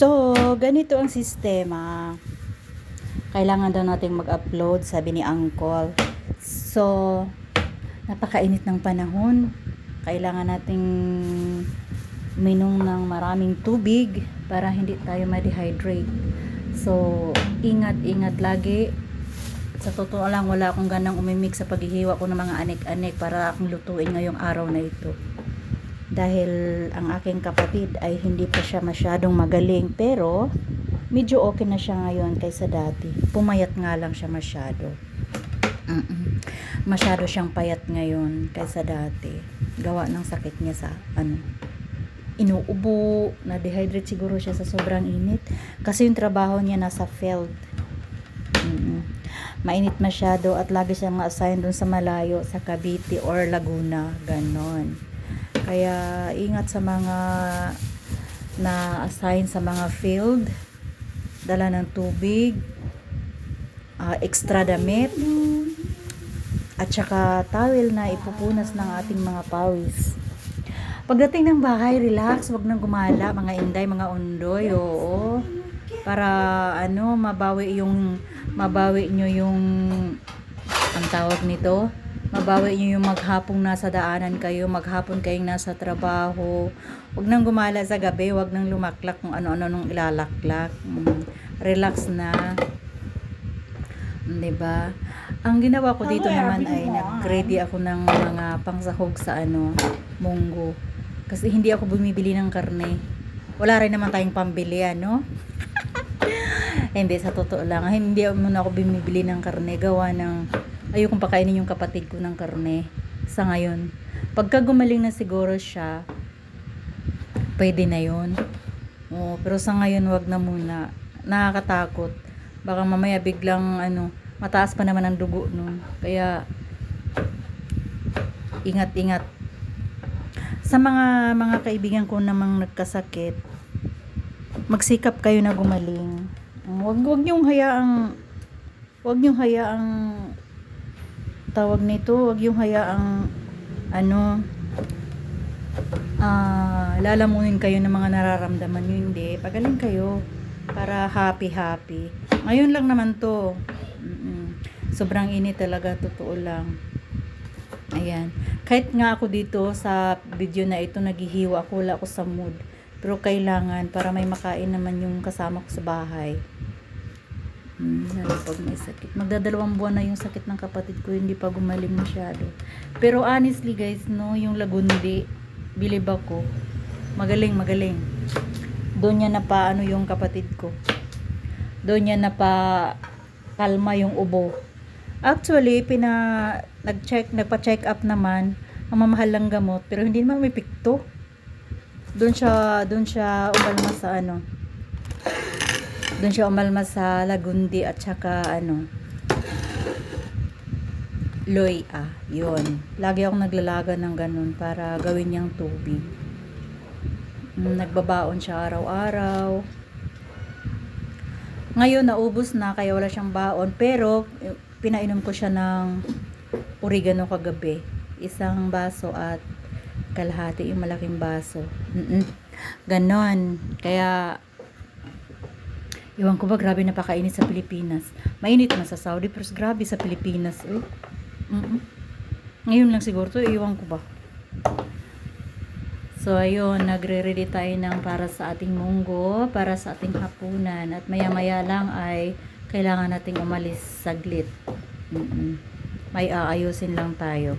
So, ganito ang sistema. Kailangan daw nating mag-upload, sabi ni Uncle. So, napakainit ng panahon. Kailangan nating minom ng maraming tubig para hindi tayo ma-dehydrate. So, ingat-ingat lagi. Sa totoo lang, wala akong ganang umimik sa paghihiwa ko ng mga anek-anek para akong lutuin ngayong araw na ito. Dahil ang aking kapatid ay hindi pa siya masyadong magaling, pero medyo okay na siya ngayon kaysa dati. Pumayat nga lang siya masyado. Masyado siyang payat ngayon kaysa dati. Gawa ng sakit niya sa inuubo, na-dehydrate siguro siya sa sobrang init. Kasi yung trabaho niya nasa field. Mainit masyado at lagi siyang ma-assign dun sa malayo, sa Cavite or Laguna, ganon. Kaya ingat sa mga na-assign sa mga field, dala ng tubig, extra damit, at saka towel na ipupunas ng ating mga pawis. Pagdating ng bahay, relax, wag nang gumala, mga inday, mga undoy, oo. Para mabawi nyo yung ang tawag nito, mabawi nyo yung maghapong nasa daanan kayo, maghapon kayong nasa trabaho. Wag nang gumala sa gabi, wag nang lumaklak kung ano-ano nung ilalaklak. Relax na. 'Di ba? Ang ginawa ko dito naman ay nag-ready ako ng mga pangsahog sa munggo. Kasi hindi ako bumibili ng karne. Wala rin naman tayong pambili, Hindi, sa totoo lang. Hindi muna ako bumibili ng karne. Gawa ng ayokong pakainin yung kapatid ko ng karne. Sa ngayon. Pagka gumaling na siguro siya, pwede na yun. Oo, pero sa ngayon, wag na muna. Nakakatakot. Baka mamaya biglang, mataas pa naman ang dugo nun. Kaya, ingat-ingat. Sa mga kaibigan ko namang nagkasakit, magsikap kayo na gumaling. Wag niyong hayaang tawag nito, wag yung hayaang lalamunin kayo ng mga nararamdaman niyo. Hindi, pagaling kayo para happy. Ngayon lang naman to. Sobrang init talaga, totoo lang. Ayan. Kahit nga ako dito sa video na ito, naghihiwa ako, wala ako sa mood. Pero kailangan para may makain naman yung kasama ko sa bahay. Pag may sakit. Magdadalawang buwan na yung sakit ng kapatid ko, hindi pa gumaling masyado. Pero honestly guys, yung lagundi, bilib ako. Magaling. Doon niya na pa yung kapatid ko. Doon niya na pa kalma yung ubo. Actually, nagpa-check up naman, ang mamahal lang gamot, pero hindi naman may pikto. Doon siya umalma sa Lagundi at saka Loy-a. Yun. Lagi akong naglalaga ng ganun para gawin niyang tubig. Nagbabaon siya araw-araw. Ngayon naubos na kaya wala siyang baon, pero pinainom ko siya ng oregano kagabi. Isang baso at kalahati yung malaking baso. Ganon. Kaya iwan ko ba, grabe napakainit sa Pilipinas. Mainit na sa Saudi, pero grabe sa Pilipinas. Ngayon lang siguro to, iwan ko ba. So ayun, nagre-ready tayo ng para sa ating munggo, para sa ating hapunan. At maya-maya lang ay kailangan nating umalis saglit. May aayusin lang tayo.